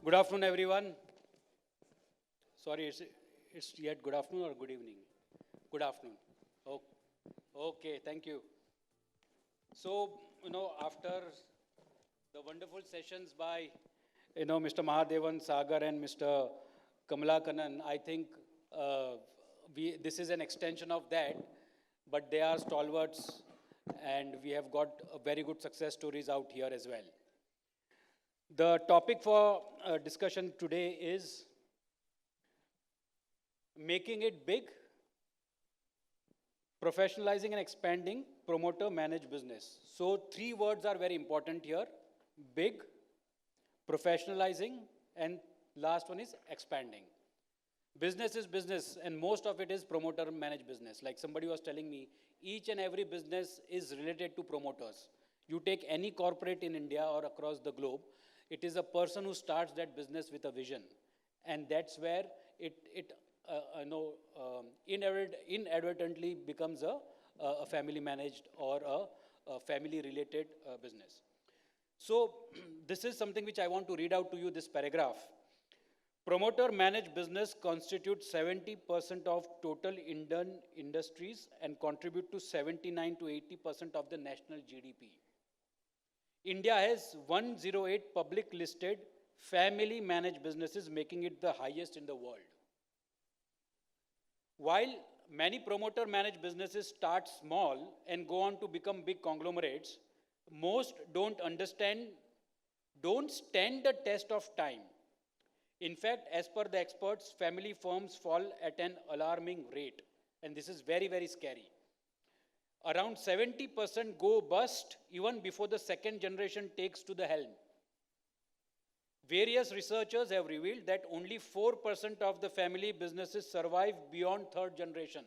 Good afternoon, everyone. Sorry, it's yet good afternoon or good evening? Good afternoon. Oh, okay, thank you. So, after the wonderful sessions by, Mr. Mahadevan Sagar and Mr. Kamalakanan, I think this is an extension of that, but they are stalwarts and we have got very good success stories out here as well. The topic for discussion today is making it big, professionalizing and expanding, promoter managed business. So three words are very important here: big, professionalizing, and last one is expanding. Business is business, and most of it is promoter managed business. Like somebody was telling me, each and every business is related to promoters. You take any corporate in India or across the globe, it is a person who starts that business with a vision. And that's where it inadvertently becomes a family managed or a family related business. So this is something which I want to read out to you, this paragraph. Promoter managed business constitutes 70% of total Indian industries and contribute to 79 to 80% of the national GDP. India has 108 public listed family managed businesses, making it the highest in the world. While many promoter managed businesses start small and go on to become big conglomerates, most don't stand the test of time. In fact, as per the experts, family firms fall at an alarming rate. And this is very, very scary. Around 70% go bust even before the second generation takes to the helm. Various researchers have revealed that only 4% of the family businesses survive beyond third generation.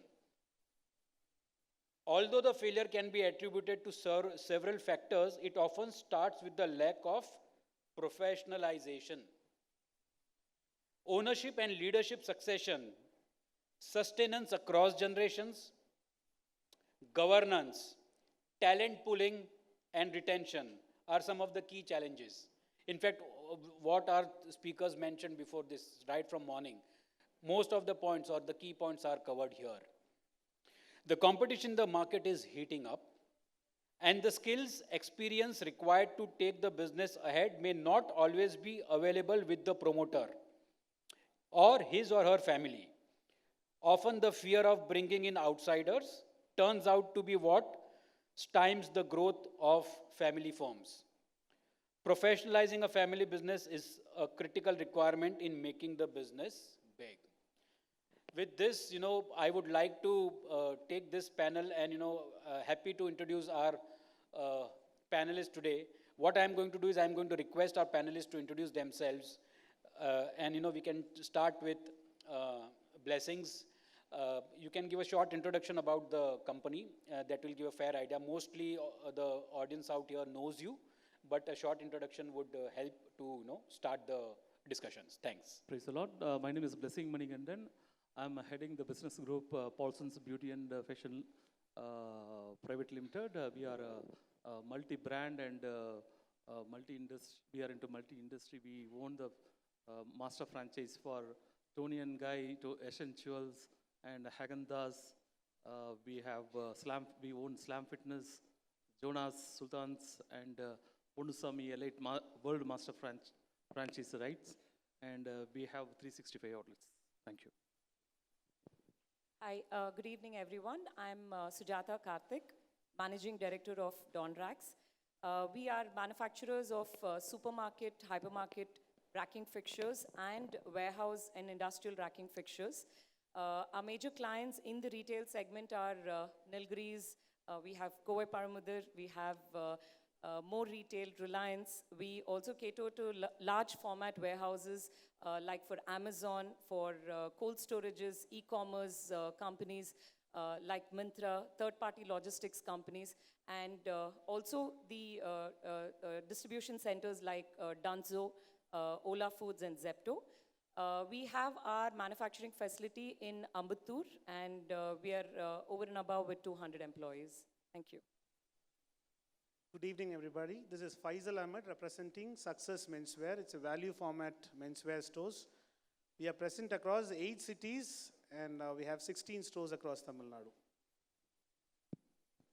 Although the failure can be attributed to several factors, it often starts with the lack of professionalization. Ownership and leadership succession, sustenance across generations, governance, talent pooling, and retention are some of the key challenges. In fact, what our speakers mentioned before this, right from morning, most of the points or the key points are covered here. The competition in the market is heating up, and the skills, experience required to take the business ahead may not always be available with the promoter or his or her family. Often the fear of bringing in outsiders turns out to be what stymies the growth of family firms. Professionalizing a family business is a critical requirement in making the business big. With this, I would like to take this panel and, happy to introduce our panelists today. What I'm going to do is I'm going to request our panelists to introduce themselves. And, we can start with blessings. You can give a short introduction about the company that will give a fair idea. Mostly the audience out here knows you, but a short introduction would help to start the discussions. Thanks. Praise the Lord. My name is Blessing Manikandan. I'm heading the business group Paulson's Beauty and Fashion Private Limited. We are a multi-brand and multi-industry. We are into multi-industry. We own the master franchise for TONI&GUY to Essentials and Häagen-Dazs. We have we own Slam Fitness, Jonas, Sultans, and Pondusami Elite World Master franchise rights. And we have 365 outlets. Thank you. Hi, good evening, everyone. I'm Sujata Karthik, Managing Director of Donrax. We are manufacturers of supermarket, hypermarket racking fixtures and warehouse and industrial racking fixtures. Our major clients in the retail segment are Nilgiris, we have Kovai Paramudar, we have More Retail, Reliance. We also cater to large format warehouses like for Amazon, for cold storages, e-commerce companies like Myntra, third-party logistics companies, and also the distribution centers like Dunzo, Ola Foods, and Zepto. We have our manufacturing facility in Ambattur, and we are over and above with 200 employees. Thank you. Good evening, everybody. This is Faizal Ahmed representing Suxus Menswear. It's a value format menswear stores. We are present across 8 cities and we have 16 stores across Tamil Nadu.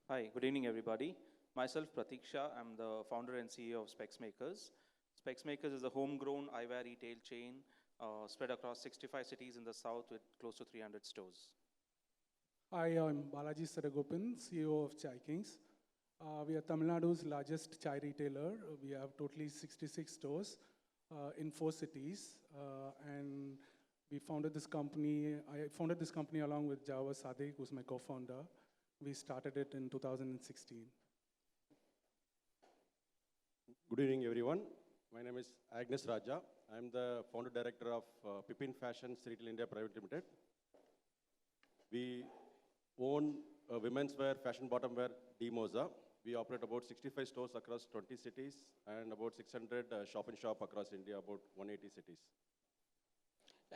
Hi, good evening, everybody. Myself, Pratiksha. I'm the founder and CEO of Specs Makers. Specs Makers is a homegrown eyewear retail chain spread across 65 cities in the south with close to 300 stores. Hi, I'm Balaji Sadagopan, CEO of Chai Kings. We are Tamil Nadu's largest chai retailer. We have totally 66 stores in 4 cities. And we founded this company, I founded this company along with Java Sadiq, who's my co-founder. We started it in 2016. Good evening, everyone. My name is Agnes Raja. I'm the founder director of Pipin Fashions Retail India Private Limited. We own women's wear, fashion bottom wear, Dmoza. We operate about 65 stores across 20 cities and about 600 shop across India, about 180 cities.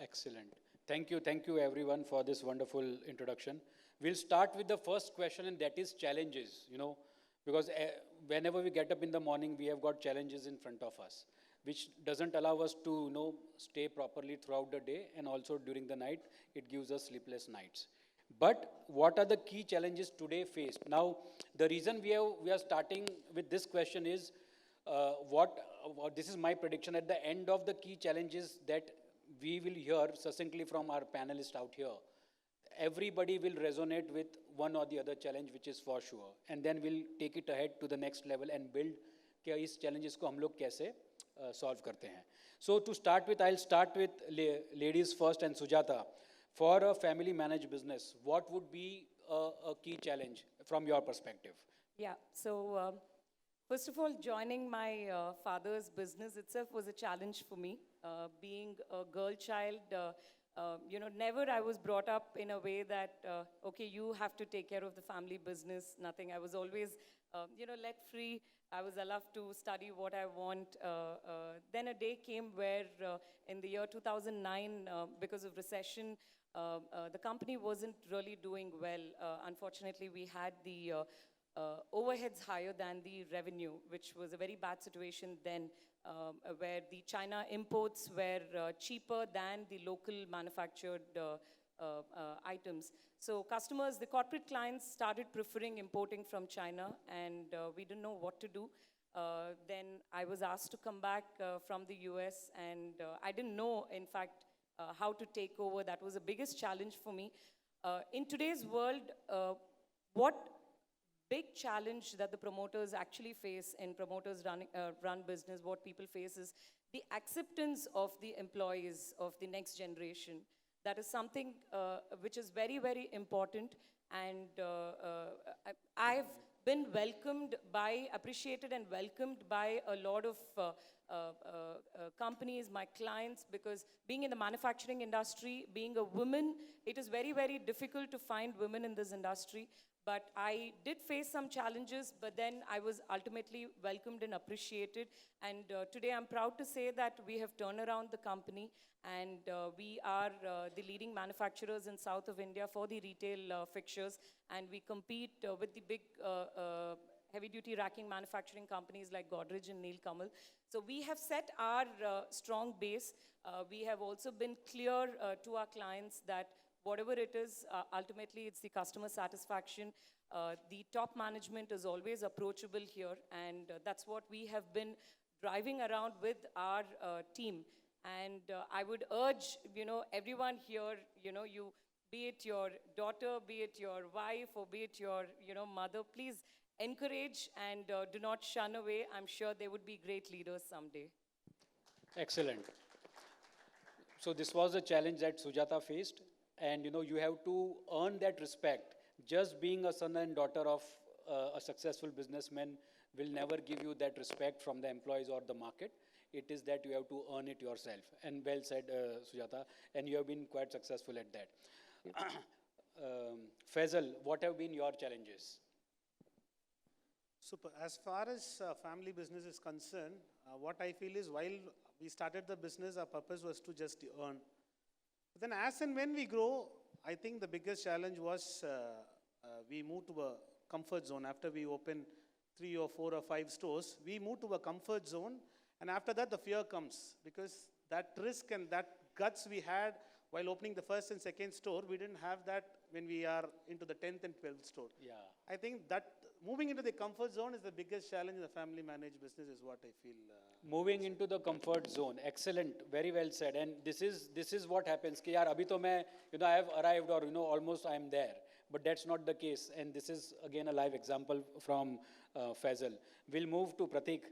Excellent. Thank you everyone for this wonderful introduction. We'll start with the first question, and that is challenges, because whenever we get up in the morning, we have got challenges in front of us, which doesn't allow us to, stay properly throughout the day, and also during the night, it gives us sleepless nights. But what are the key challenges today faced? Now, the reason we are starting with this question is, this is my prediction, at the end of the key challenges that we will hear succinctly from our panelists out here, everybody will resonate with one or the other challenge, which is for sure. And then we'll take it ahead to the next level and build कि इस challenges को हम लोग कैसे solve करते हैं. So to start with, I'll start with ladies first, and Sujata. For a family managed business, what would be a key challenge from your perspective? Yeah, so first of all, joining my father's business itself was a challenge for me. Being a girl child, never I was brought up in a way that, okay, you have to take care of the family business, nothing. I was always, let free. I was allowed to study what I want. Then a day came where in the year 2009, because of recession, the company wasn't really doing well. Unfortunately, we had the overheads higher than the revenue, which was a very bad situation then, where the China imports were cheaper than the local manufactured items. So customers, the corporate clients started preferring importing from China, and we didn't know what to do. Then I was asked to come back from the US, and I didn't know, in fact, how to take over. That was the biggest challenge for me. In today's world, what big challenge that the promoters actually face in promoters run business, what people face is the acceptance of the employees of the next generation. That is something which is very, very important. And I've been appreciated and welcomed by a lot of companies, my clients, because being in the manufacturing industry, being a woman, it is very, very difficult to find women in this industry. But I did face some challenges, but then I was ultimately welcomed and appreciated. And today I'm proud to say that we have turned around the company, and we are the leading manufacturers in south of India for the retail fixtures. And we compete with the big heavy-duty racking manufacturing companies like Godrej and Nilkamal. So we have set our strong base. We have also been clear to our clients that whatever it is, ultimately it's the customer satisfaction. The top management is always approachable here, and that's what we have been driving around with our team. And I would urge, everyone here, you, be it your daughter, be it your wife, or be it your, mother, please encourage and do not shun away. I'm sure they would be great leaders someday. Excellent. So this was a challenge that Sujata faced. And you have to earn that respect. Just being a son and daughter of a successful businessman will never give you that respect from the employees or the market. It is that you have to earn it yourself. And well said, Sujata. And you have been quite successful at that. Faizal, what have been your challenges? Super. As far as family business is concerned, what I feel is while we started the business, our purpose was to just earn. Then as and when we grow, I think the biggest challenge was we moved to a comfort zone. After we opened 3 or 4 or 5 stores, we move to a comfort zone, and after that the fear comes, because that risk and that guts we had while opening the first and second store, we didn't have that when we are into the 10th and 12th store. Yeah. I think that moving into the comfort zone is the biggest challenge in the family managed business, is what I feel. Moving into the comfort zone, excellent, very well said. And this is what happens. Ki yaar, abhi to main, I have arrived, or almost I am there. But that's not the case. And this is again a live example from Faizal. We'll move to Pratik.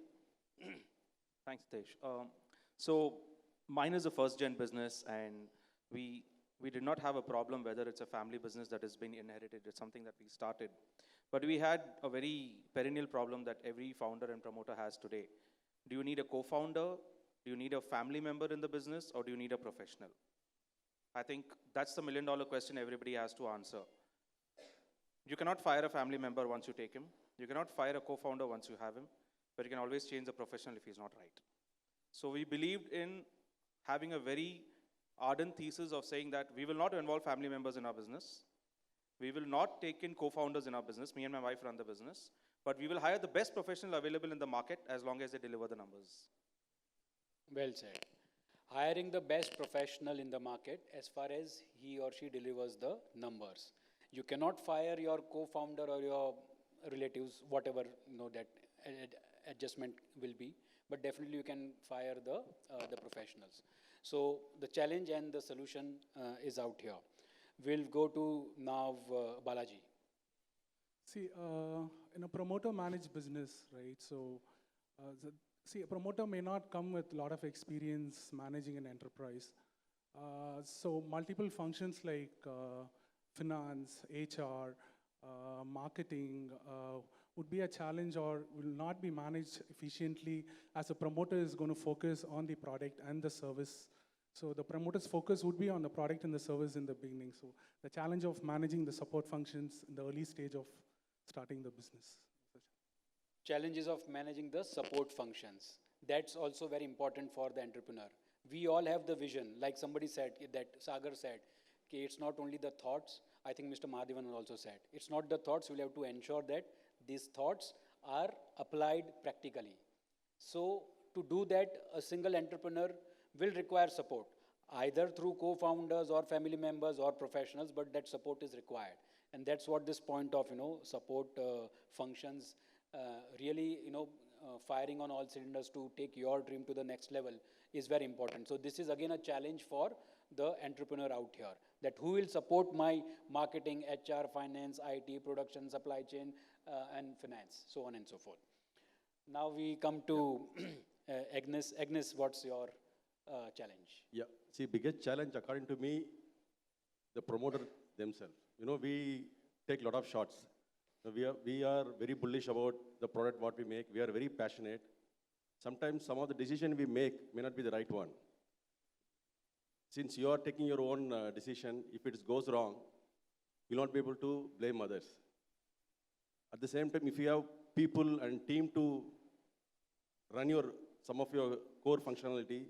Thanks, Hitesh. So mine is a first-gen business, and we did not have a problem whether it's a family business that has been inherited. It's something that we started. But we had a very perennial problem that every founder and promoter has today. Do you need a co-founder? Do you need a family member in the business? Or do you need a professional? I think that's the million-dollar question everybody has to answer. You cannot fire a family member once you take him. You cannot fire a co-founder once you have him. But you can always change the professional if he's not right. So we believed in having a very ardent thesis of saying that we will not involve family members in our business. We will not take in co-founders in our business. Me and my wife run the business. But we will hire the best professional available in the market as long as they deliver the numbers. Well said. Hiring the best professional in the market as far as he or she delivers the numbers. You cannot fire your co-founder or your relatives, whatever that adjustment will be. But definitely you can fire the professionals. So the challenge and the solution is out here. We'll go to now Balaji. See, in a promoter-managed business, right, so a promoter may not come with a lot of experience managing an enterprise. So multiple functions like finance, HR, marketing would be a challenge, or will not be managed efficiently, as a promoter is going to focus on the product and the service. So the promoter's focus would be on the product and the service in the beginning. So the challenge of managing the support functions in the early stage of starting the business. Challenges of managing the support functions. That's also very important for the entrepreneur. We all have the vision, like somebody said, that Sagar said, okay, it's not only the thoughts. I think Mr. Mahadevan also said, it's not the thoughts, we'll have to ensure that these thoughts are applied practically. So to do that, a single entrepreneur will require support, either through co-founders or family members or professionals, but that support is required. And that's what this point of, support functions, really, firing on all cylinders to take your dream to the next level is very important. So this is again a challenge for the entrepreneur out here, that who will support my marketing, HR, finance, IT, production, supply chain, and finance, so on and so forth. Now we come to Agnes. Agnes, what's your challenge? Yeah, see, biggest challenge according to me, the promoter themselves. We take a lot of shots. We are very bullish about the product what we make. We are very passionate. Sometimes some of the decision we make may not be the right one. Since you are taking your own decision, if it goes wrong, you'll not be able to blame others. At the same time, if you have people and team to run some of your core functionality,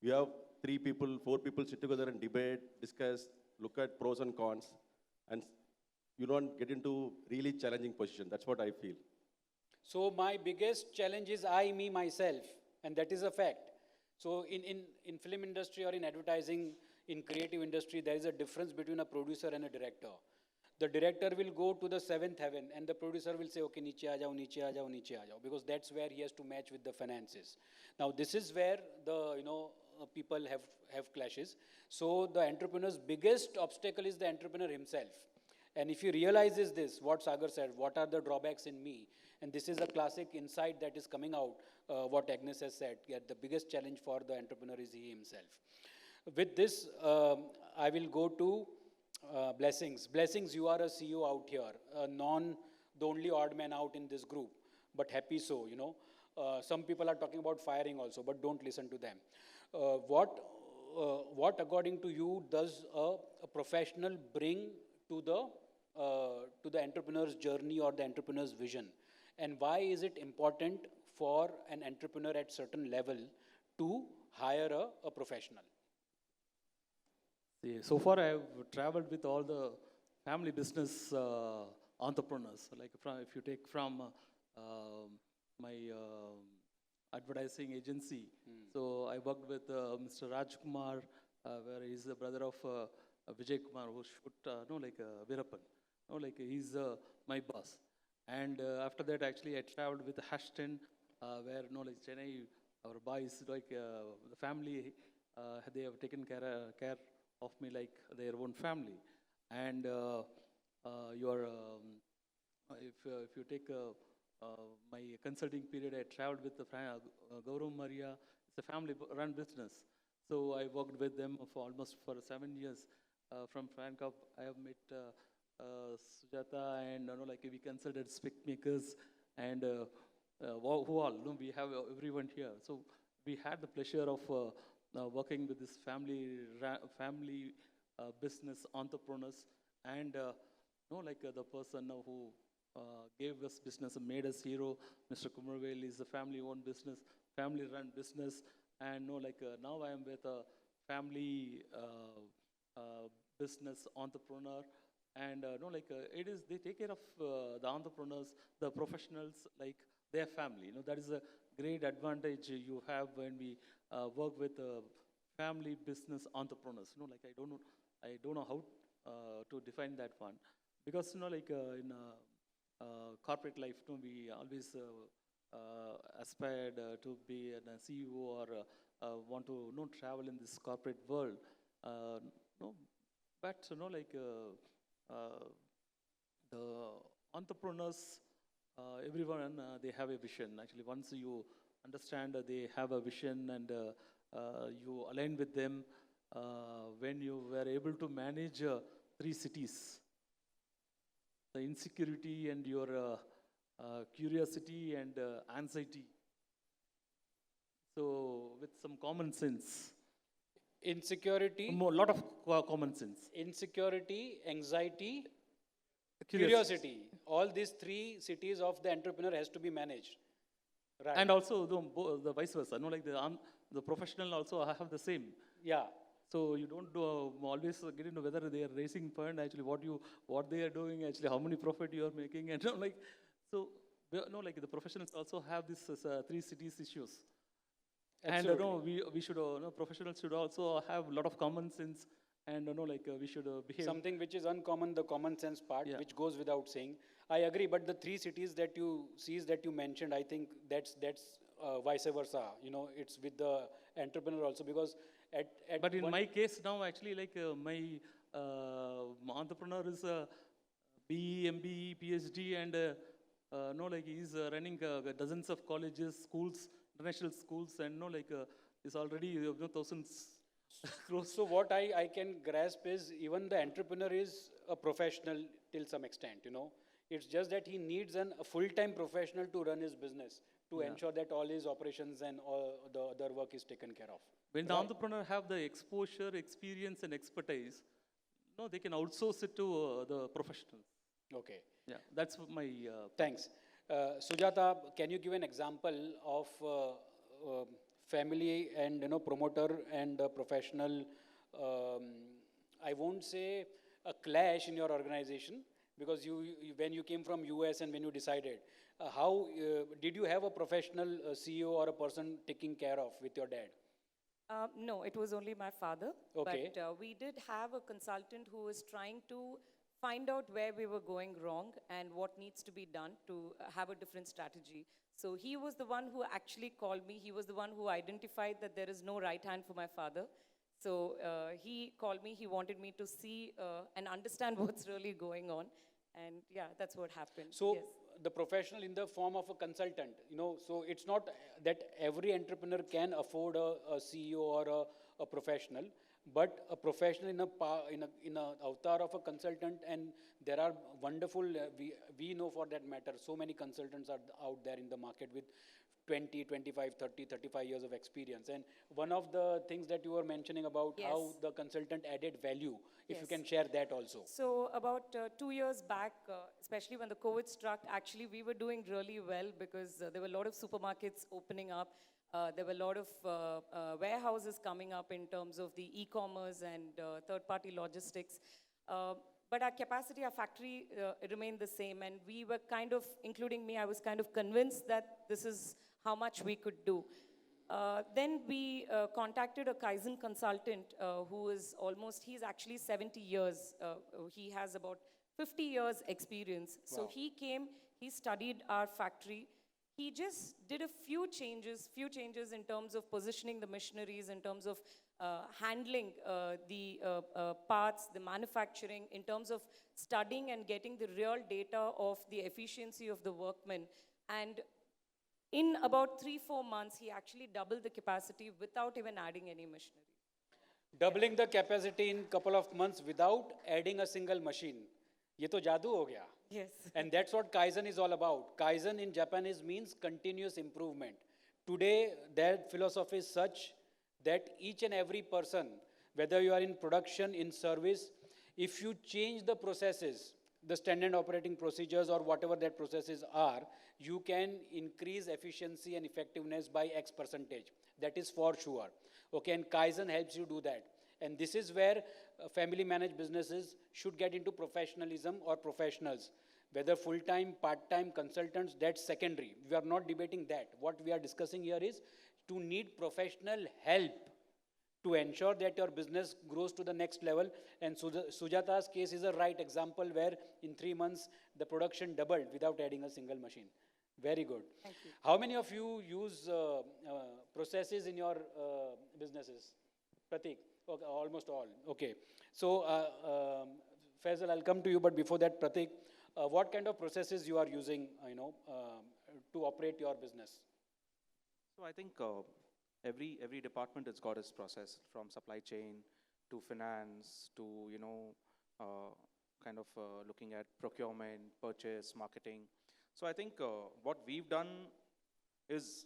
you have 3 people, 4 people sit together and debate, discuss, look at pros and cons, and you don't get into really challenging position. That's what I feel. So my biggest challenge is me, myself, and that is a fact. So in film industry or in advertising, in creative industry, there is a difference between a producer and a director. The director will go to the 7th heaven and the producer will say, okay, niche aa jao, niche aa jao, niche aa jao, because that's where he has to match with the finances. Now this is where the, people have clashes. So the entrepreneur's biggest obstacle is the entrepreneur himself. And if he realizes this, what Sagar said, what are the drawbacks in me? And this is a classic insight that is coming out, what Agnes has said, the biggest challenge for the entrepreneur is he himself. With this, I will go to Blessings. Blessings, you are a CEO out here, the only odd man out in this group, but happy so, Some people are talking about firing also, but don't listen to them. What according to you does a professional bring to the entrepreneur's journey or the entrepreneur's vision? And why is it important for an entrepreneur at certain level to hire a professional? See, so far I have traveled with all the family business entrepreneurs. Like if you take from my advertising agency. So I worked with Mr. Rajkumar, where he's the brother of Vijay Kumar, who shoot, Veerappan. He's my boss. And after that, actually, I traveled with Ashton, where, Chennai, our boys, the family, they have taken care of me like their own family. And if you take my consulting period, I traveled with the Gaurav Maria. It's a family-run business. So I worked with them for almost 7 years. From Frank, I have met Sujata, and we consulted spec makers, and who all, we have everyone here. So we had the pleasure of working with this family business entrepreneurs, and the person who gave us business and made us hero, Mr. Kumarvel, is a family-owned business, family-run business, and now I am with a family business entrepreneur, and it is, they take care of the entrepreneurs, the professionals, like their family. That is a great advantage you have when we work with family business entrepreneurs. I don't know how to define that one, because in corporate life, we always aspired to be a CEO or want to travel in this corporate world. But the entrepreneurs, everyone, they have a vision. Actually, once you understand they have a vision, and you align with them, when you were able to manage 3 cities, the insecurity and your curiosity and anxiety. So with some common sense. Insecurity. A lot of common sense. Insecurity, anxiety, curiosity. All these 3 cities of the entrepreneur has to be managed. Right. And also the vice versa. The professional also have the same. Yeah. So you don't always get into whether they are raising fund, actually what they are doing, actually how many profit you are making, and so the professionals also have this 3 cities issues. Absolutely. And we should professionals should also have a lot of common sense, and we should behave. Something which is uncommon, the common sense part, Yeah. which goes without saying. I agree, but the 3 cities that you mentioned, I think that's vice versa. It's with the entrepreneur also, because But in my case now, actually, my entrepreneur is BE, MBE, PhD, and he's running dozens of colleges, schools, international schools, and he's already thousands crores. So what I can grasp is, even the entrepreneur is a professional till some extent. It's just that he needs a full-time professional to run his business, to ensure that all his operations and all the other work is taken care of. When the entrepreneur have the exposure, experience, and expertise, they can outsource it to the professionals. Okay. Yeah, that's my. Thanks. Sujata, can you give an example of family and promoter and professional? I won't say a clash in your organization, because when you came from US and when you decided, how did you have a professional CEO or a person taking care of with your dad? No, it was only my father. Okay. But we did have a consultant who was trying to find out where we were going wrong and what needs to be done to have a different strategy. So he was the one who actually called me. He was the one who identified that there is no right hand for my father. So he called me. He wanted me to see and understand what's really going on. And yeah, that's what happened. So yes. the professional in the form of a consultant, so it's not that every entrepreneur can afford a CEO or a professional, but a professional in a avatar of a consultant. And there are wonderful, we know for that matter, so many consultants are out there in the market with 20, 25, 30, 35 years of experience. And one of the things that you were mentioning about Yes. how the consultant added value, if you Yes. can share that also. So about 2 years back, especially when the COVID struck, actually we were doing really well, because there were a lot of supermarkets opening up. There were a lot of warehouses coming up in terms of the e-commerce and third-party logistics. but our capacity, our factory remained the same. And we were kind of, including me, I was kind of convinced that this is how much we could do. Then we contacted a Kaizen consultant who is almost, he's actually 70 years. He has about 50 years experience. Wow. So he came, he studied our factory. He just did a few changes in terms of positioning the machineries, in terms of handling the parts, the manufacturing, in terms of studying and getting the real data of the efficiency of the workmen. And in about 3-4 months, he actually doubled the capacity without even adding any machinery. Doubling the capacity in couple of months without adding a single machine. ये तो जादू हो गया. Yes. And that's what Kaizen is all about. Kaizen in Japanese means continuous improvement. Today, their philosophy is such that each and every person, whether you are in production, in service, if you change the processes, the standard operating procedures or whatever that processes are, you can increase efficiency and effectiveness by X percentage. That is for sure. Okay, and Kaizen helps you do that. And this is where family managed businesses should get into professionalism or professionals. Whether full-time, part-time, consultants, that's secondary. We are not debating that. What we are discussing here is to need professional help to ensure that your business grows to the next level. And Sujata's case is a right example where in 3 months, the production doubled without adding a single machine. Very good. Thank you. How many of you use processes in your businesses? Pratik? Okay, almost all. Okay. So, Faizal, I'll come to you, but before that, Pratik, what kind of processes you are using, to operate your business? So I think every department has got its process, from supply chain to finance to looking at procurement, purchase, marketing. So I think what we've done is,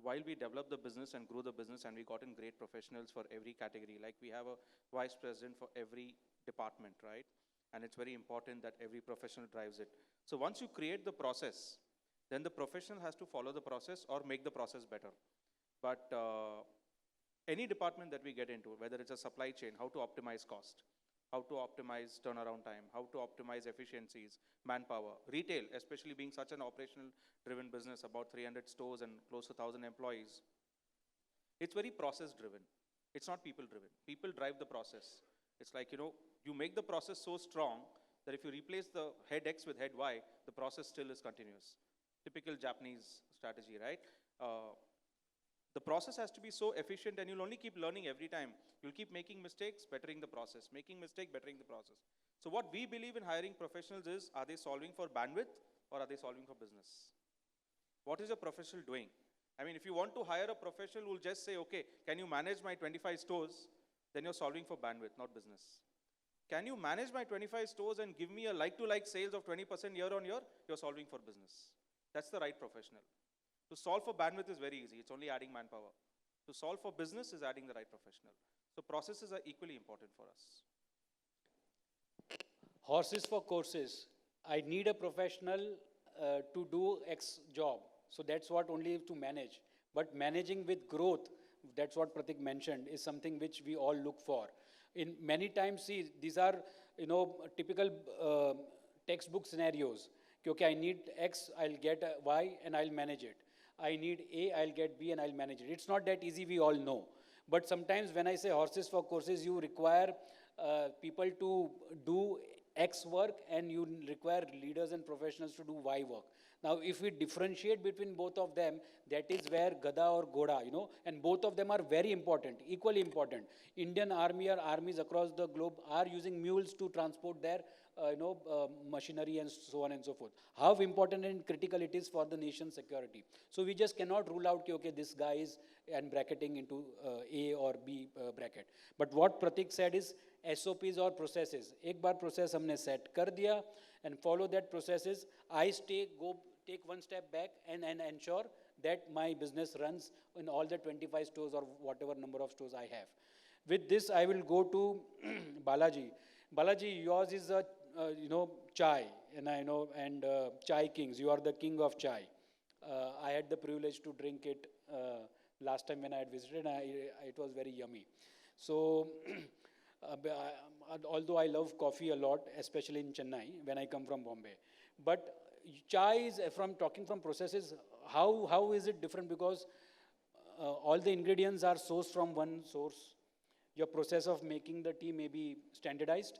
while we develop the business and grow the business, and we got in great professionals for every category, like we have a vice president for every department, right? And it's very important that every professional drives it. So once you create the process, then the professional has to follow the process or make the process better. But any department that we get into, whether it's a supply chain, how to optimize cost, how to optimize turnaround time, how to optimize efficiencies, manpower. Retail, especially being such an operational driven business, about 300 stores and close to 1,000 employees, it's very process driven. It's not people driven. People drive the process. It's like, you make the process so strong that if you replace the head X with head Y, the process still is continuous. Typical Japanese strategy, right? The process has to be so efficient, and you'll only keep learning every time. You'll keep making mistakes, bettering the process, making mistake, bettering the process. So what we believe in hiring professionals is, are they solving for bandwidth or are they solving for business? What is a professional doing? I mean, if you want to hire a professional who will just say, okay, can you manage my 25 stores? Then you're solving for bandwidth, not business. Can you manage my 25 stores and give me a like-to-like sales of 20% year on year? You're solving for business. That's the right professional. To solve for bandwidth is very easy. It's only adding manpower. To solve for business is adding the right professional. So processes are equally important for us. Horses for courses. I need a professional to do X job. So that's what only to manage. But managing with growth, that's what Pratik mentioned, is something which we all look for. In many times, see, these are, typical textbook scenarios. Okay, I need X, I'll get Y and I'll manage it. I need A, I'll get B and I'll manage it. It's not that easy, we all know. But sometimes when I say horses for courses, you require people to do X work and you require leaders and professionals to do Y work. Now, if we differentiate between both of them, that is where Gada or Goda, and both of them are very important, equally important. Indian army or armies across the globe are using mules to transport their machinery and so on and so forth. How important and critical it is for the nation's security. So we just cannot rule out, okay, this guy is and bracketing into A or B bracket. But what Pratik said is SOPs or processes. एक बार process हमने set कर दिया and follow that processes. I take one step back and ensure that my business runs in all the 25 stores or whatever number of stores I have. With this, I will go to Balaji. Balaji, yours is a chai, and I know, and Chai Kings. You are the king of chai. I had the privilege to drink it last time when I had visited, and it was very yummy. So, although I love coffee a lot, especially in Chennai when I come from Bombay. But chai is, from talking from processes, how is it different? Because all the ingredients are sourced from one source. Your process of making the tea may be standardized.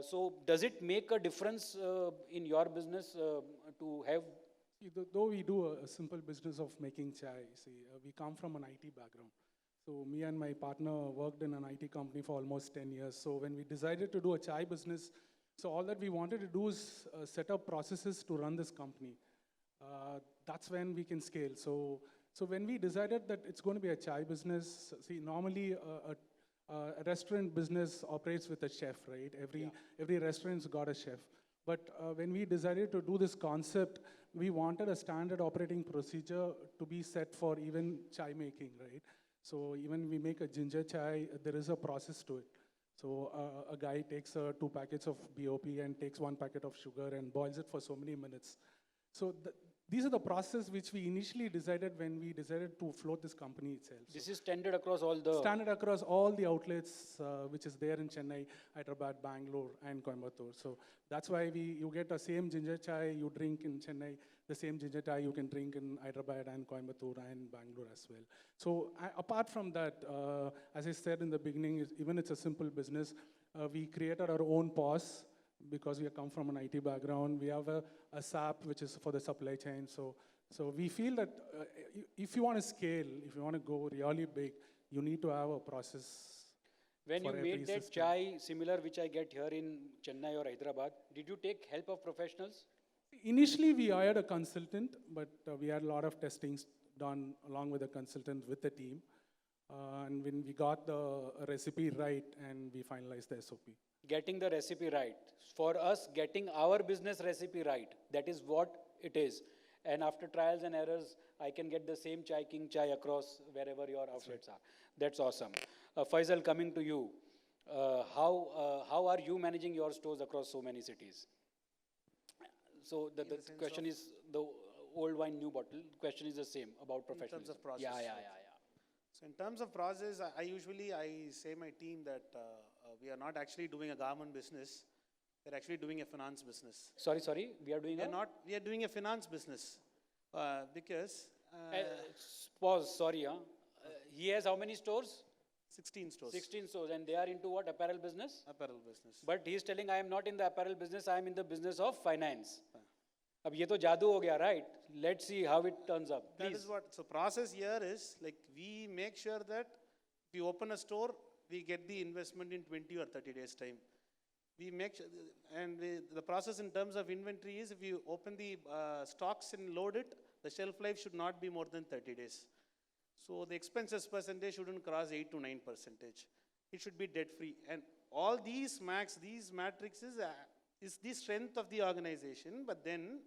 So does it make a difference in your business to have? Though we do a simple business of making chai, we come from an IT background. So me and my partner worked in an IT company for almost 10 years. So when we decided to do a chai business, so all that we wanted to do is set up processes to run this company. That's when we can scale. So when we decided that it's going to be a chai business, normally a restaurant business operates with a chef, right? Every restaurant's got a chef. But when we decided to do this concept, we wanted a standard operating procedure to be set for even chai making, right? So even we make a ginger chai, there is a process to it. So a guy takes 2 packets of BOP and takes 1 packet of sugar and boils it for so many minutes. So these are the process which we initially decided when we decided to float this company itself. This is standard across all the... Standard across all the outlets which is there in Chennai, Hyderabad, Bangalore, and Coimbatore. So that's why you get the same ginger chai you drink in Chennai, the same ginger chai you can drink in Hyderabad and Coimbatore and Bangalore as well. So apart from that, as I said in the beginning, even it's a simple business, we created our own POS because we come from an IT background. We have a SAP, which is for the supply chain. So we feel that if you want to scale, if you want to go really big, you need to have a process. When you made that chai similar, which I get here in Chennai or Hyderabad, did you take help of professionals? Initially, we hired a consultant, but we had a lot of testings done along with a consultant with the team. And when we got the recipe right, and we finalized the SOP. Getting the recipe right. For us, getting our business recipe right. That is what it is. And after trials and errors, I can get the same Chai King chai across wherever your outlets are. That's awesome. Faizal, coming to you. How are you managing your stores across so many cities? So the question is the old wine, new bottle. The question is the same about professionalism. In terms of process. Yeah. So in terms of process, I say my team that we are not actually doing a garment business. We're actually doing a finance business. Sorry. We are doing We are doing a finance business because... pause, sorry. He has how many stores? 16 stores. 16 stores. And they are into what? Apparel business? Apparel business. But he is telling, I am not in the apparel business, I am in the business of finance. Ab ye to jadoo ho gaya, right? Let's see how it turns up. Please. That is what, so process here is, like, we make sure that if we open a store, we get the investment in 20 or 30 days time. We make sure, the process in terms of inventory is, if you open the stocks and load it, the shelf life should not be more than 30 days. So the expenses percentage shouldn't cross 8 to 9%. It should be debt free. And all these matrices is the strength of the organization, but then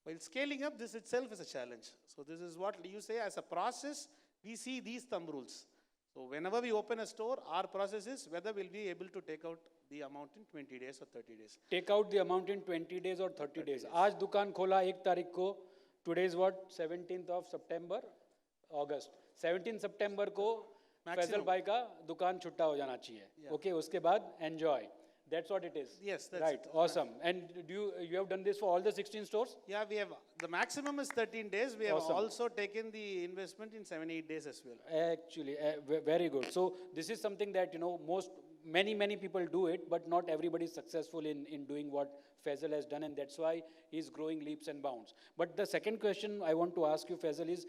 while scaling up, this itself is a challenge. So this is what you say as a process, we see these thumb rules. So whenever we open a store, our process is whether we'll be able to take out the amount in 20 days or 30 days. Take out the amount in 20 days or 30 days. Aaj dukaan khola 1 tarikh ko. Today is what? 17th of September? August. 17th September ko Faizal bhai ka dukaan chutta ho jana chahiye. Yeah. Okay, uske baad enjoy. That's what it is. Yes, that's right. it. Awesome. And you have done this for all the 16 stores? Yeah, we have. The maximum is 13 days. We have Awesome. also taken the investment in 7-8 days as well. Actually, very good. So this is something that, many people do it, but not everybody is successful in doing what Faizal has done, and that's why he's growing leaps and bounds. But the second question I want to ask you, Faizal, is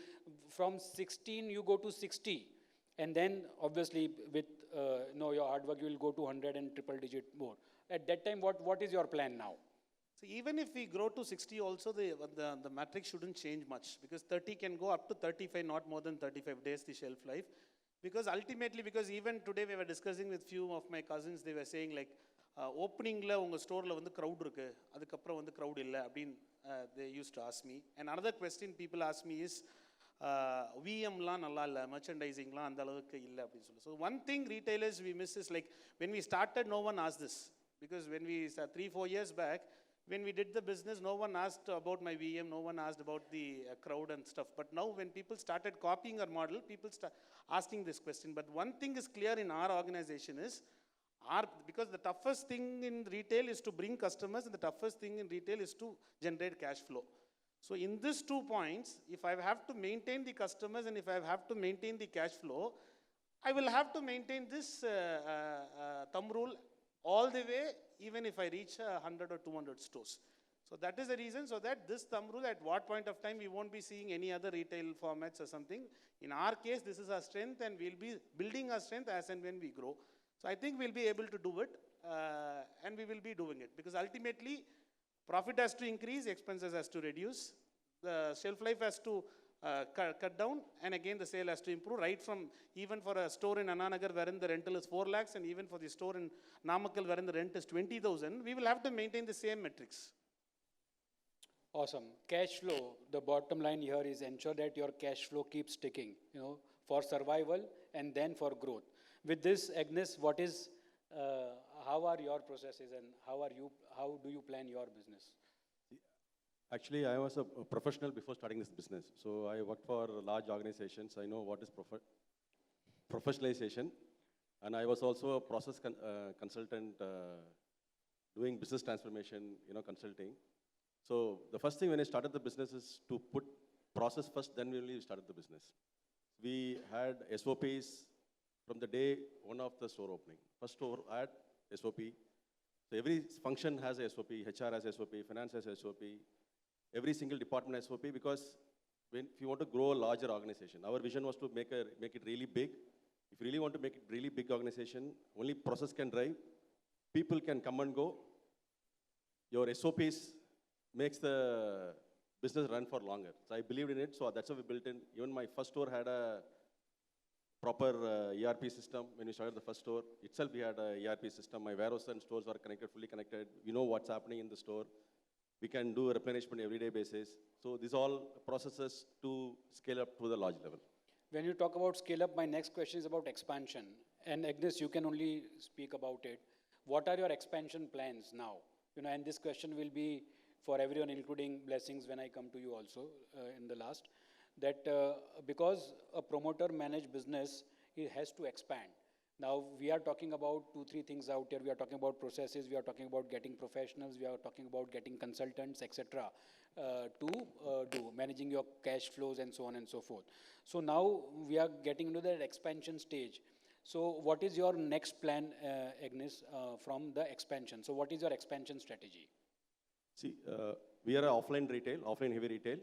from 16 you go to 60, and then obviously with your hard work you will go to 100 and triple digit more. At that time, what is your plan now? So even if we grow to 60 also, the matrix shouldn't change much, because 30 can go up to 35, not more than 35 days the shelf life. Because ultimately, because even today we were discussing with few of my cousins, they were saying like, opening la unga store la vandu crowd irukku, adukapra vandu crowd illa, they used to ask me. And another question people ask me is, VM la nalla illa, merchandising la andha alavukku illa appdi sollu. So one thing retailers we miss is, like, when we started, no one asked this. Because when we 3-4 years back, when we did the business, no one asked about my VM, no one asked about the crowd and stuff. But now when people started copying our model, people start asking this question. But one thing is clear in our organization is, Because the toughest thing in retail is to bring customers, and the toughest thing in retail is to generate cash flow. So in these 2 points, if I have to maintain the customers and if I have to maintain the cash flow, I will have to maintain this thumb rule all the way, even if I reach 100 or 200 stores. So that is the reason, so that this thumb rule, at what point of time we won't be seeing any other retail formats or something. In our case, this is our strength, and we'll be building our strength as and when we grow. So I think we'll be able to do it, and we will be doing it. Because ultimately, profit has to increase, expenses has to reduce, the shelf life has to cut down, and again the sale has to improve, right from even for a store in Ananagar wherein the rental is 4 lakhs, and even for the store in Namakkal wherein the rent is 20,000, we will have to maintain the same metrics. Awesome. Cash flow, the bottom line here is ensure that your cash flow keeps ticking, for survival and then for growth. With this, Agnes, how are your processes and how do you plan your business? Actually, I was a professional before starting this business. So I worked for large organizations. I know what is professionalization. And I was also a process consultant doing business transformation, consulting. So the first thing when I started the business is to put process first, then we only started the business. We had SOPs from the day one of the store opening. First store had SOP. So every function has a SOP, HR has SOP, finance has SOP, every single department has SOP, because if you want to grow a larger organization, our vision was to make it really big. If you really want to make it really big organization, only process can drive. People can come and go. Your SOPs makes the business run for longer. So I believed in it, so that's how we built in. Even my first store had a proper ERP system. When we started the first store itself, we had a ERP system. My warehouse and stores were connected, fully connected. We know what's happening in the store. We can do replenishment everyday basis. So these all processes to scale up to the large level. When you talk about scale up, my next question is about expansion. And Agnes, you can only speak about it. What are your expansion plans now? And this question will be for everyone, including blessings when I come to you also in the last. That because a promoter managed business, it has to expand. Now we are talking about 2-3 things out here. We are talking about processes. We are talking about getting professionals. We are talking about getting consultants, etc. To do managing your cash flows and so on and so forth. So now we are getting into that expansion stage. So what is your next plan, Agnes, from the expansion? So what is your expansion strategy? See, we are an offline heavy retail.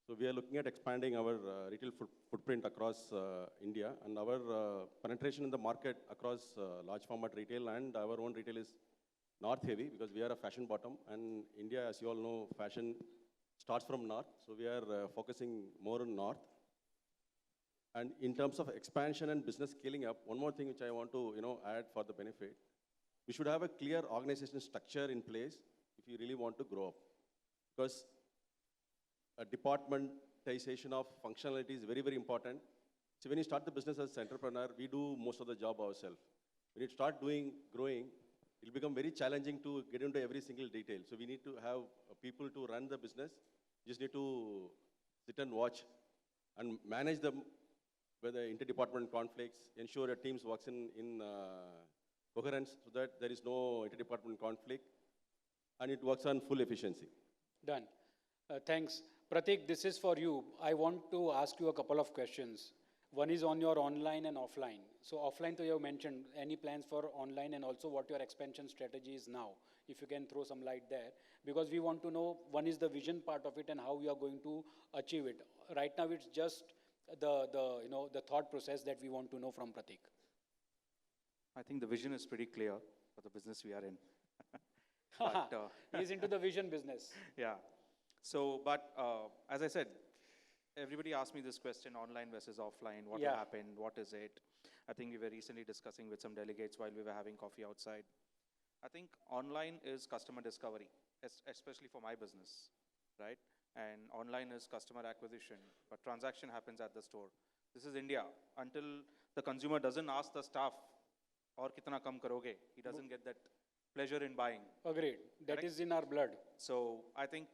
So we are looking at expanding our retail footprint across India, and our penetration in the market across large format retail and our own retail is north heavy, because we are a fashion bottom, and India, as you all know, fashion starts from north. So we are focusing more on north. And in terms of expansion and business scaling up, one more thing which I want to add for the benefit, we should have a clear organizational structure in place if you really want to grow up. Because a departmentization of functionality is very, very important. So when you start the business as an entrepreneur, we do most of the job ourselves. When you start growing, it will become very challenging to get into every single detail. So we need to have people to run the business. You just need to sit and watch and manage them with the interdepartment conflicts, ensure your teams works in coherence so that there is no interdepartment conflict and it works on full efficiency. Done. Thanks. Pratik, this is for you. I want to ask you a couple of questions. One is on your online and offline. So offline, you have mentioned any plans for online, and also what your expansion strategy is now, if you can throw some light there. Because we want to know, one is the vision part of it and how we are going to achieve it. Right now, it's just the thought process that we want to know from Pratik. I think the vision is pretty clear for the business we are in. He's into the vision business. Yeah. So, but as I said, everybody asked me this question, online versus offline, what will happen, what is it? I think we were recently discussing with some delegates while we were having coffee outside. I think online is customer discovery, especially for my business, right? And online is customer acquisition, but transaction happens at the store. This is India. Until the consumer doesn't ask the staff, or kitna kam karoge, he doesn't get that pleasure in buying. Agreed. That is in our blood. So I think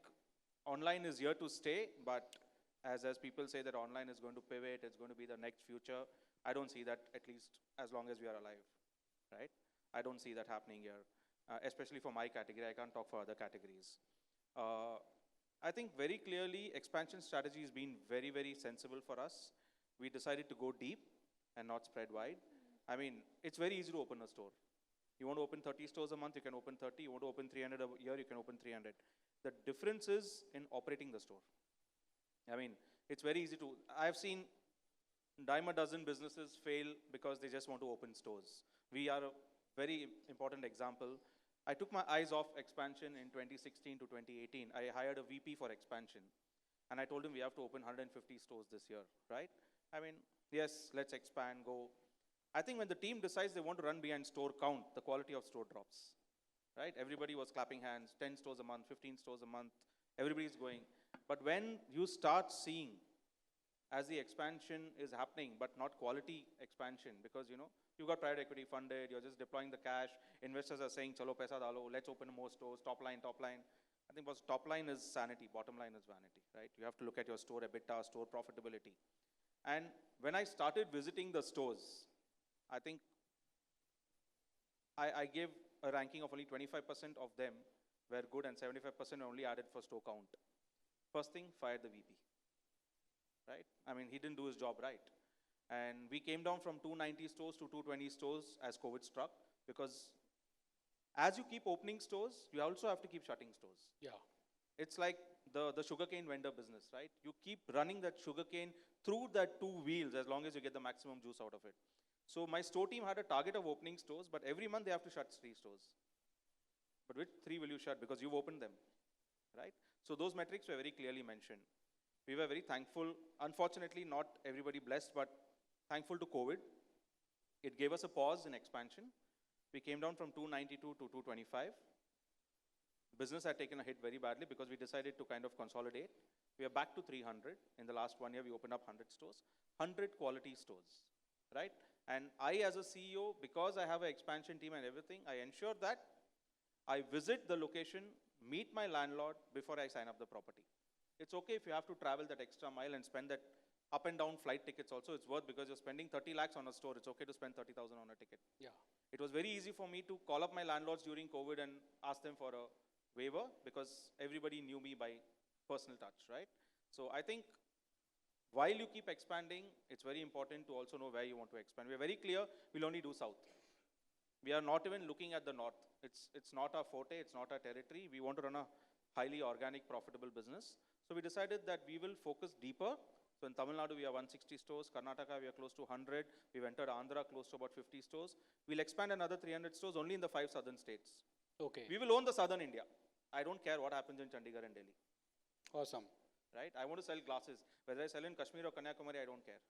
online is here to stay, but as people say that online is going to pivot, it's going to be the next future. I don't see that, at least as long as we are alive, right? I don't see that happening here, especially for my category. I can't talk for other categories. I think very clearly expansion strategy has been very, very sensible for us. We decided to go deep and not spread wide. I mean, it's very easy to open a store. You want to open 30 stores a month, you can open 30. You want to open 300 a year, you can open 300. The difference is in operating the store. I mean, it's very easy to, I've seen dime a dozen businesses fail because they just want to open stores. We are a very important example. I took my eyes off expansion in 2016 to 2018. I hired a VP for expansion. And I told him we have to open 150 stores this year, right? I mean, yes, let's expand, go. I think when the team decides they want to run behind store count, the quality of store drops, right? Everybody was clapping hands, 10 stores a month, 15 stores a month, everybody's going. But when you start seeing, as the expansion is happening, but not quality expansion, because you've got private equity funded, you're just deploying the cash, investors are saying, chalo paisa dalo, let's open more stores, top line, top line. I think top line is sanity, bottom line is vanity, right? You have to look at your store EBITDA, store profitability. And when I started visiting the stores, I think I gave a ranking of only 25% of them were good and 75% only added for store count. First thing, fired the VP, right? I mean, he didn't do his job right. And we came down from 290 stores to 220 stores as COVID struck, because as you keep opening stores, you also have to keep shutting stores. Yeah. It's like the sugarcane vendor business, right? You keep running that sugarcane through that two wheels as long as you get the maximum juice out of it. So my store team had a target of opening stores, but every month they have to shut 3 stores. But which 3 will you shut? Because you've opened them, right? So those metrics were very clearly mentioned. We were very thankful. Unfortunately, not everybody blessed, but thankful to COVID. It gave us a pause in expansion. We came down from 292 to 225. Business had taken a hit very badly because we decided to kind of consolidate. We are back to 300. In the last 1 year, we opened up 100 stores, 100 quality stores, right? And I, as a CEO, because I have an expansion team and everything, I ensure that I visit the location, meet my landlord before I sign up the property. It's okay if you have to travel that extra mile and spend that up and down flight tickets also. It's worth, because you're spending 30 lakhs on a store. It's okay to spend 30,000 on a ticket. Yeah. It was very easy for me to call up my landlords during COVID and ask them for a waiver, because everybody knew me by personal touch, right? So I think while you keep expanding, it's very important to also know where you want to expand. We're very clear, we'll only do south. We are not even looking at the north. It's not our forte, it's not our territory. We want to run a highly organic, profitable business. So we decided that we will focus deeper. So in Tamil Nadu, we have 160 stores. Karnataka, we are close to 100. We've entered Andhra, close to about 50 stores. We'll expand another 300 stores only in the 5 southern states. Okay. We will own the southern India. I don't care what happens in Chandigarh and Delhi. Awesome. Right? I want to sell glasses. Whether I sell in Kashmir or Kanyakumari, I don't care.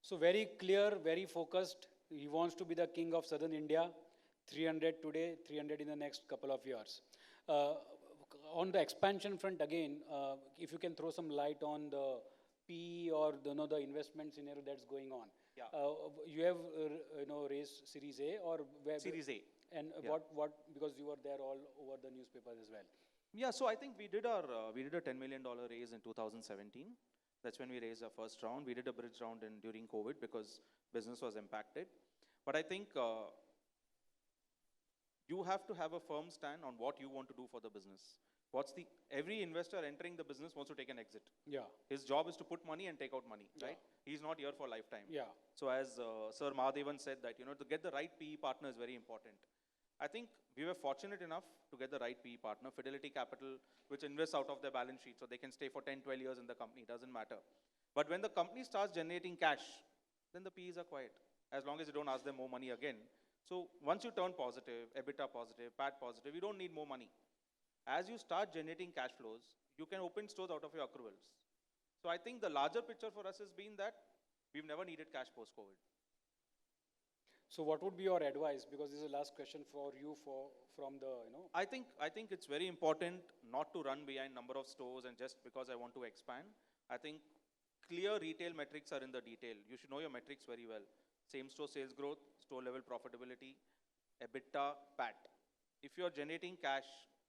So very clear, very focused. He wants to be the king of southern India. 300 today, 300 in the next couple of years. On the expansion front again, if you can throw some light on the PE or the investment scenario that's going on. Yeah. You have raised Series A or where? Series A. And Yeah. what because you were there all over the newspapers as well. Yeah, so I think we did a $10 million raise in 2017. That's when we raised our first round. We did a bridge round during COVID because business was impacted. But I think you have to have a firm stand on what you want to do for the business. Every investor entering the business wants to take an exit. Yeah. His job is to put money and take out money, Yeah. right? He's not here for lifetime. Yeah. So as Sir Mahadevan said that, to get the right PE partner is very important. I think we were fortunate enough to get the right PE partner, Fidelity Capital, which invests out of their balance sheet, so they can stay for 10, 12 years in the company, doesn't matter. But when the company starts generating cash, then the PEs are quiet, as long as you don't ask them more money again. So once you turn positive, EBITDA positive, PAT positive, you don't need more money. As you start generating cash flows, you can open stores out of your accruals. So I think the larger picture for us has been that we've never needed cash post-COVID. So what would be your advice? Because this is the last question for you from the, I think it's very important not to run behind number of stores and just because I want to expand. I think clear retail metrics are in the detail. You should know your metrics very well. Same store sales growth, store level profitability, EBITDA, PAT. If you're generating cash,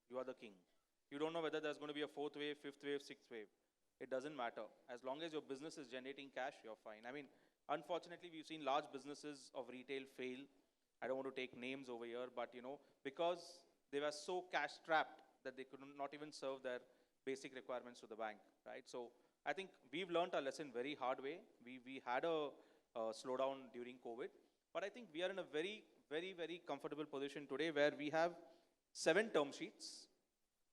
you are the king. You don't know whether there's going to be a 4th wave, 5th wave, 6th wave. It doesn't matter. As long as your business is generating cash, you're fine. I mean, unfortunately, we've seen large businesses of retail fail I don't want to take names over here, but because they were so cash strapped that they could not even serve their basic requirements to the bank, right? So I think we've learned our lesson very hard way. We had a slowdown during COVID, but I think we are in a very, very, very comfortable position today where we have 7 term sheets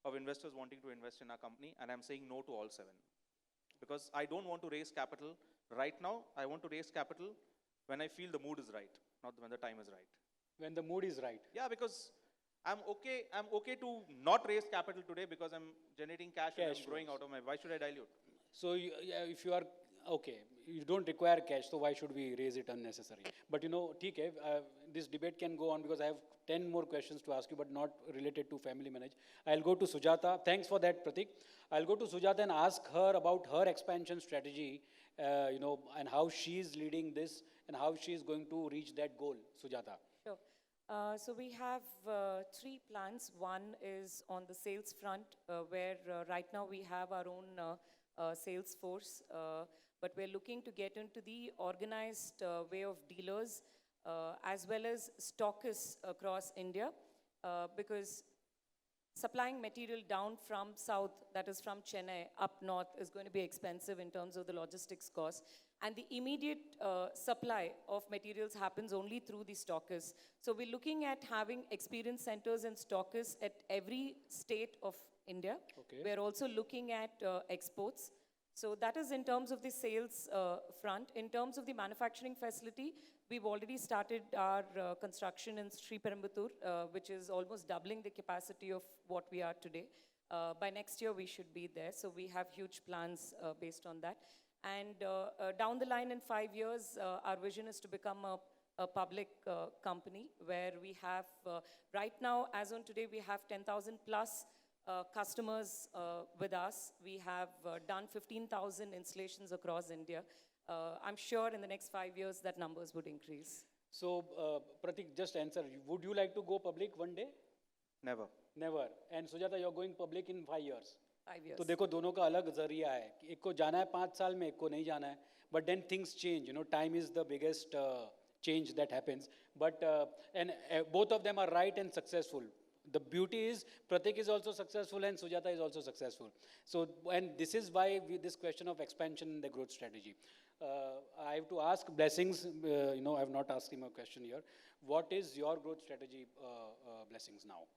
of investors wanting to invest in our company, and I'm saying no to all 7. Because I don't want to raise capital right now. I want to raise capital when I feel the mood is right, not when the time is right. When the mood is right. Yeah, because I'm okay to not raise capital today because I'm generating cash and I'm growing out of my, why should I dilute? So if you are, okay, you don't require cash, so why should we raise it unnecessary? But TK, this debate can go on because I have 10 more questions to ask you, but not related to family manage. I'll go to Sujata. Thanks for that, Pratik. I'll go to Sujata and ask her about her expansion strategy, and how she's leading this and how she's going to reach that goal. Sujata. Sure. So we have 3 plans. One is on the sales front, where right now we have our own sales force, but we're looking to get into the organized way of dealers, as well as stockists across India, because supplying material down from south, that is from Chennai, up north, is going to be expensive in terms of the logistics cost. And the immediate supply of materials happens only through the stockists. So we're looking at having experience centers and stockists at every state of India. Okay. We're also looking at exports. So that is in terms of the sales front. In terms of the manufacturing facility, we've already started our construction in Sri Perumbudur, which is almost doubling the capacity of what we are today. By next year, we should be there. So we have huge plans based on that. And down the line in 5 years, our vision is to become a public company where we have, right now, as on today, we have 10,000 plus customers with us. We have done 15,000 installations across India. I'm sure in the next 5 years that numbers would increase. So, Pratik, just answer. Would you like to go public one day? Never. Never. And Sujata, you're going public in 5 years. 5 years. तो देखो दोनों का अलग जरिया है कि एक को जाना है 5 साल में एक को नहीं जाना है but then things change, time is the biggest change that happens, but and both of them are right and successful. The beauty is Pratik is also successful and Sujata is also successful. So, and this is why this question of expansion in the growth strategy. I have to ask Blessings, I have not asked him a question here. What is your growth strategy, Blessings, now?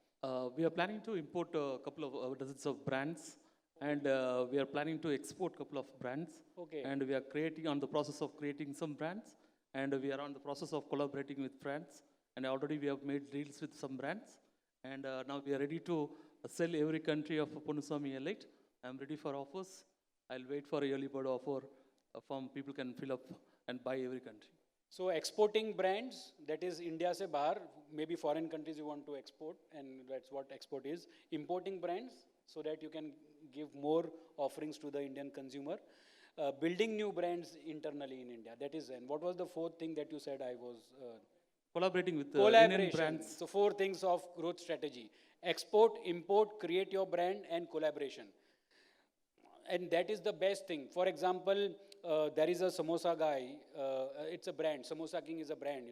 We are planning to import a couple of dozens of brands, and we are planning to export a couple of brands. Okay. And we are on the process of creating some brands, and we are on the process of collaborating with brands. And already we have made deals with some brands, and now we are ready to sell every country of Ponuswamy Elite. I'm ready for offers. I'll wait for a early bird offer from people can fill up and buy every country. So exporting brands, that is India se bahar, maybe foreign countries you want to export, and that's what export is. Importing brands so that you can give more offerings to the Indian consumer. Building new brands internally in India, that is, and what was the 4th thing that you said I was... Collaborating with collaboration. Indian brands. So 4 things of growth strategy: export, import, create your brand, and collaboration. And that is the best thing. For example, there is a samosa guy, it's a brand, Samosa King is a brand,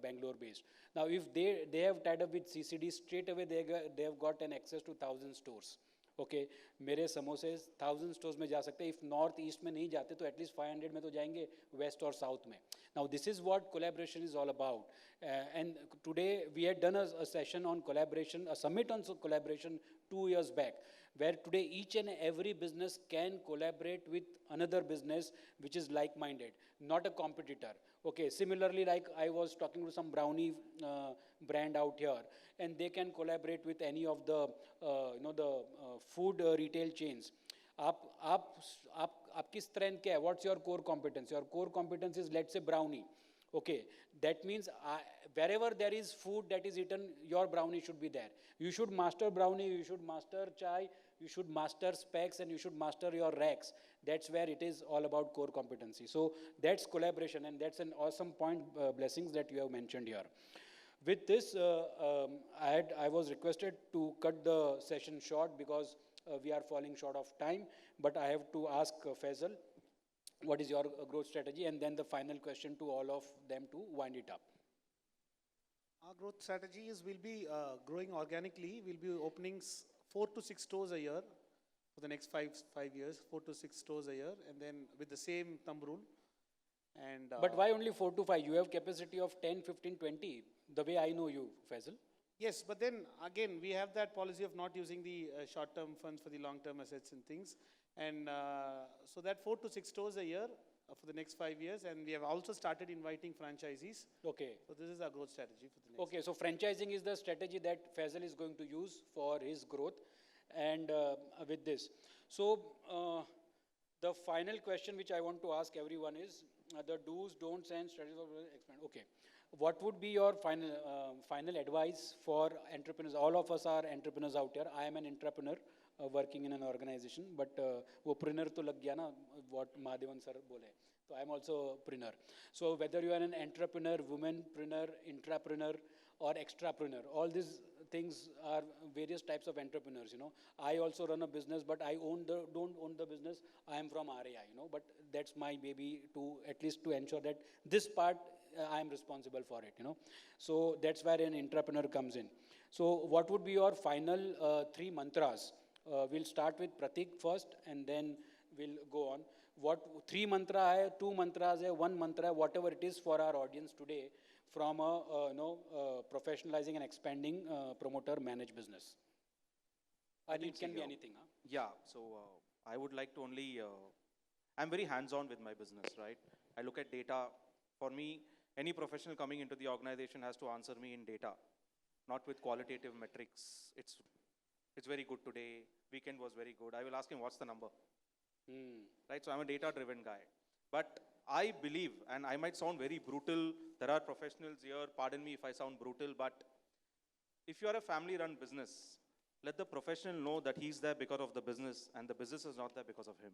Bangalore based. Now if they have tied up with CCD, straight away they have got an access to 1,000 stores. Okay, मेरे समोसे 1,000 stores में जा सकते हैं. If north east में नहीं जाते तो at least 500 में तो जाएंगे west और south में. Now this is what collaboration is all about. And today we had done a session on collaboration, a summit on collaboration 2 years back, where today each and every business can collaborate with another business which is like-minded, not a competitor. Okay, similarly, like I was talking to some brownie brand out here, and they can collaborate with any of the, food retail chains. आपकी strength क्या है? What's your core competence? Your core competence is, let's say, brownie. Okay, that means wherever there is food that is eaten, your brownie should be there. You should master brownie, you should master chai, you should master specs, and you should master your racks. That's where it is all about core competency. So that's collaboration, and that's an awesome point, Blessings, that you have mentioned here. With this, I was requested to cut the session short because we are falling short of time, but I have to ask Faizal, what is your growth strategy? And then the final question to all of them to wind it up. Our growth strategy is we'll be growing organically. We'll be opening 4 to 6 stores a year for the next five years, 4 to 6 stores a year, and then with the same thumb rule. And But why only 4 to 5? You have capacity of 10, 15, 20, the way I know you, Faisal. yes, but then again, we have that policy of not using the short-term funds for the long-term assets and things. And so that 4 to 6 stores a year for the next 5 years. And we have also started inviting franchisees. Okay. So this is our growth strategy for the next. Okay, so franchising is the strategy that Faisal is going to use for his growth and with this. So the final question which I want to ask everyone is the do's, don'ts and strategies of expand. Okay, what would be your final advice for entrepreneurs? All of us are entrepreneurs out here. I am an entrepreneur working in an organization, but वो preneur तो लग गया ना what Madhavan sir बोले. So I am also a preneur. So whether you are an entrepreneur, womanpreneur, intrapreneur, or extrapreneur, all these things are various types of entrepreneurs. You know, I also run a business, but I don't own the business. I am from RAI. You know, but that's my baby to at least to ensure that this part I am responsible for it. You know, so that's where an entrepreneur comes in. So what would be your final 3 mantras? We'll start with Pratik first, and then we'll go on. What 3 mantra hai, 2 mantras hai, 1 mantra hai, whatever it is for our audience today, from a professionalizing and expanding promoter managed business. And it can be anything. Huh? Yeah, so I would like to only, I'm very hands-on with my business, right? I look at data. For me, any professional coming into the organization has to answer me in data, not with qualitative metrics. It's very good today, weekend was very good. I will ask him, what's the number? Right, so I'm a data-driven guy. But I believe, and I might sound very brutal, there are professionals here, pardon me if I sound brutal, but if you are a family-run business, let the professional know that he's there because of the business, and the business is not there because of him.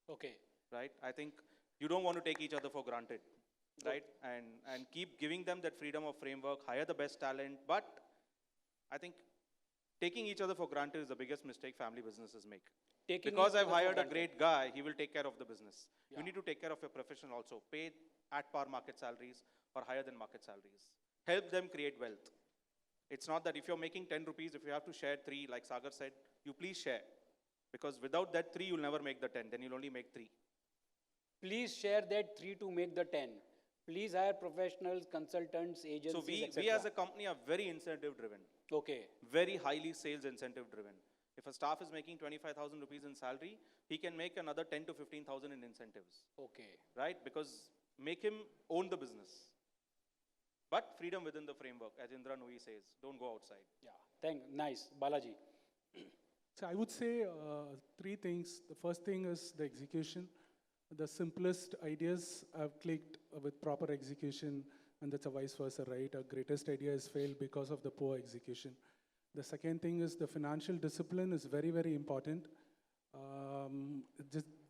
Okay. Right, I think you don't want to take each other for granted, right? And keep giving them that freedom of framework, hire the best talent, but I think taking each other for granted is the biggest mistake family businesses make. Because I've hired a great guy, he will take care of the business. Yeah. You need to take care of your profession also. Pay at par market salaries or higher than market salaries. Help them create wealth. It's not that if you're making 10 rupees, if you have to share 3, like Sagar said, you please share. Because without that 3, you'll never make the 10. Then you'll only make 3. Please share that 3 to make the 10. Please hire professionals, consultants, agencies, so we as a company are very incentive driven. Okay. Very highly sales incentive driven. If a staff is making 25,000 rupees in salary, he can make another 10 to 15,000 in incentives. Okay. Right? Because make him own the business. But freedom within the framework, as Indra Nui says, don't go outside. Yeah. Nice. Balaji. So I would say 3 things. The first thing is the execution. The simplest ideas have clicked with proper execution, and that's a vice versa, right? Our greatest idea has failed because of the poor execution. The second thing is the financial discipline is very, very important.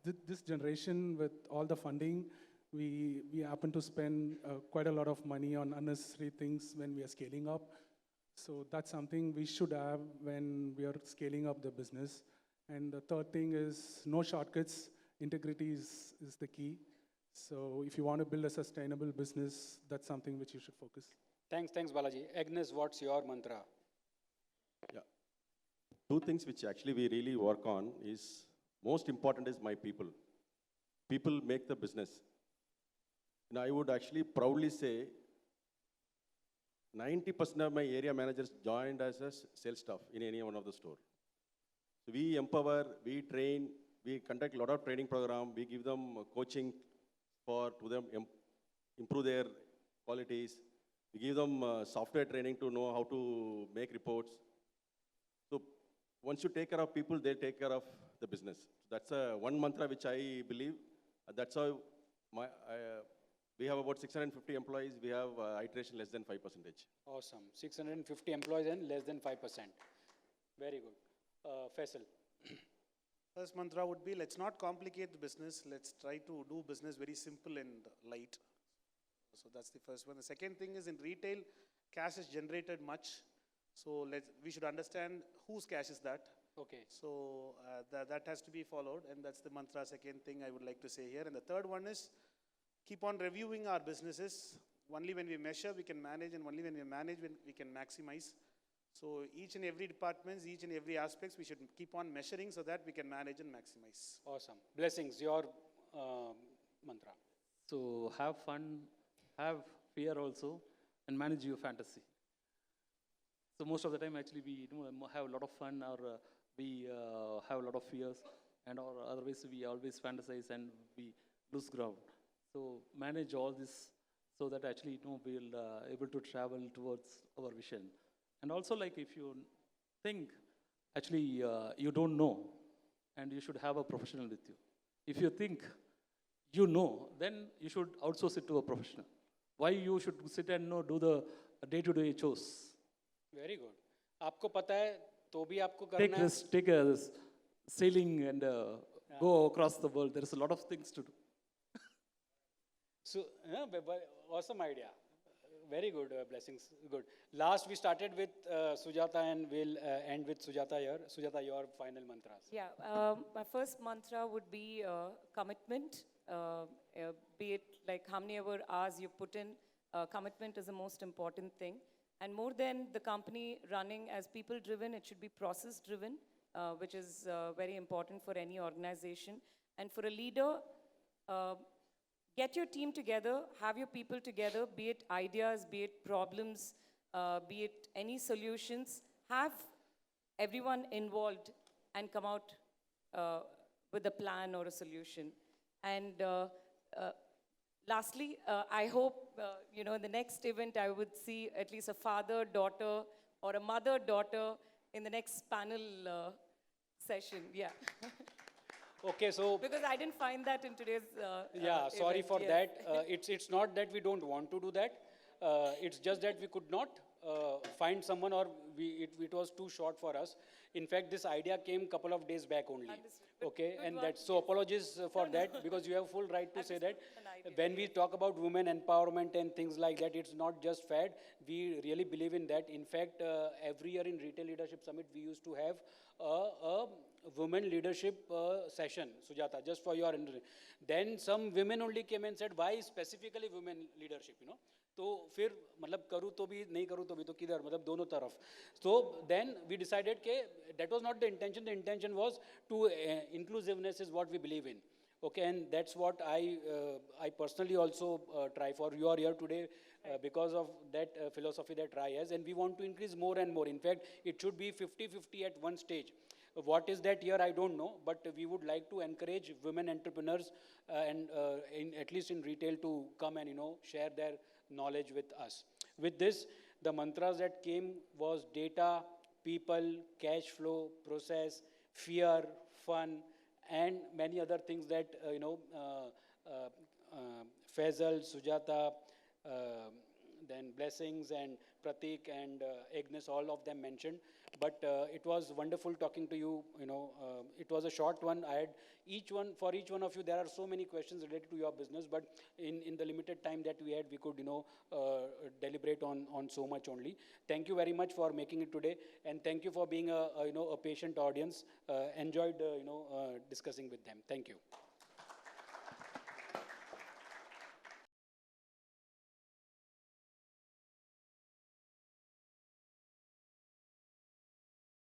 This generation, with all the funding, we happen to spend quite a lot of money on unnecessary things when we are scaling up. So that's something we should have when we are scaling up the business. And the third thing is no shortcuts. Integrity is the key. So if you want to build a sustainable business, that's something which you should focus. Thanks, Balaji. Agnes, what's your mantra? Yeah. 2 things which actually we really work on is, most important is my people. People make the business. And I would actually proudly say 90% of my area managers joined as a sales staff in any one of the store. So we empower, we train, we conduct a lot of training program, we give them coaching to them improve their qualities. We give them software training to know how to make reports. So once you take care of people, they'll take care of the business. That's one mantra which I believe. That's how we have about 650 employees. We have iteration less than 5%. Awesome. 650 employees and less than 5%. Very good. Faisal. First mantra would be, let's not complicate the business. Let's try to do business very simple and light. So that's the first one. The second thing is, in retail, cash is generated much. So we should understand whose cash is that. Okay. So that has to be followed, and that's the mantra. Second thing I would like to say here. And the third one is, keep on reviewing our businesses. only when we measure, we can manage, and only when we manage, we can maximize. So each and every departments, each and every aspects, we should keep on measuring so that we can manage and maximize. Awesome. Blessings, your mantra. So have fun, have fear also, and manage your fantasy. So most of the time, actually, we have a lot of fun, or we have a lot of fears, and or otherwise we always fantasize and we lose ground. So manage all this so that actually we'll able to travel towards our vision. And also, like, if you think actually you don't know, and you should have a professional with you. If you think you know, then you should outsource it to a professional. Why you should sit and do the day-to-day chores? Very good. आपको पता है तो भी आपको करना Take है. risk, take a sailing and go across the world. There is a lot of things to do. So, awesome idea. Very good, blessings. Good. Last we started with Sujata, and we'll end with Sujata here. Sujata, your final mantras. Yeah, my first mantra would be commitment. Be it like how many ever hours you put in, commitment is the most important thing. And more than the company running as people-driven, it should be process-driven, which is very important for any organization. And for a leader, get your team together, have your people together, be it ideas, be it problems, be it any solutions, have everyone involved and come out with a plan or a solution. And lastly, I hope, in the next event, I would see at least a father, daughter, or a mother, daughter in the next panel session. Yeah. Okay, so Because I didn't find that in today's sorry event, for yes. that. It's not that we don't want to do that. It's just that we could not find someone, or it was too short for us. In fact, this idea came a couple of days back only. Understood. But Okay, good and work, that's so yes. apologies for that, because you have full right to say that. Understood. An idea, When we talk about women empowerment and things like that, it's not just fad. We really believe in that. In fact, every year in Retail Leadership Summit, we used to have a women leadership session, Sujata, just for your understanding. Then some women only came and said, why specifically women leadership, तो फिर मतलब करूँ तो भी नहीं करूँ तो भी तो किधर मतलब दोनों तरफ. So then we decided that that was not the intention. The intention was to inclusiveness is what we believe in. Okay, and that's what I personally also try for. You are here today because of that philosophy that TRI has, and we want to increase more and more. In fact, it should be 50-50 at one stage. What is that here, I don't know, but we would like to encourage women entrepreneurs and at least in retail to come and share their knowledge with us. With this, the mantras that came was data, people, cash flow, process, fear, fun, and many other things that Faizal, Sujata, then Blessings and Pratik and Agnes, all of them mentioned. But it was wonderful talking to you. It was a short one. I had for each one of you, there are so many questions related to your business, but in the limited time that we had, we could deliberate on so much only. Thank you very much for making it today, and thank you for being a patient audience. Enjoyed discussing with them. Thank you.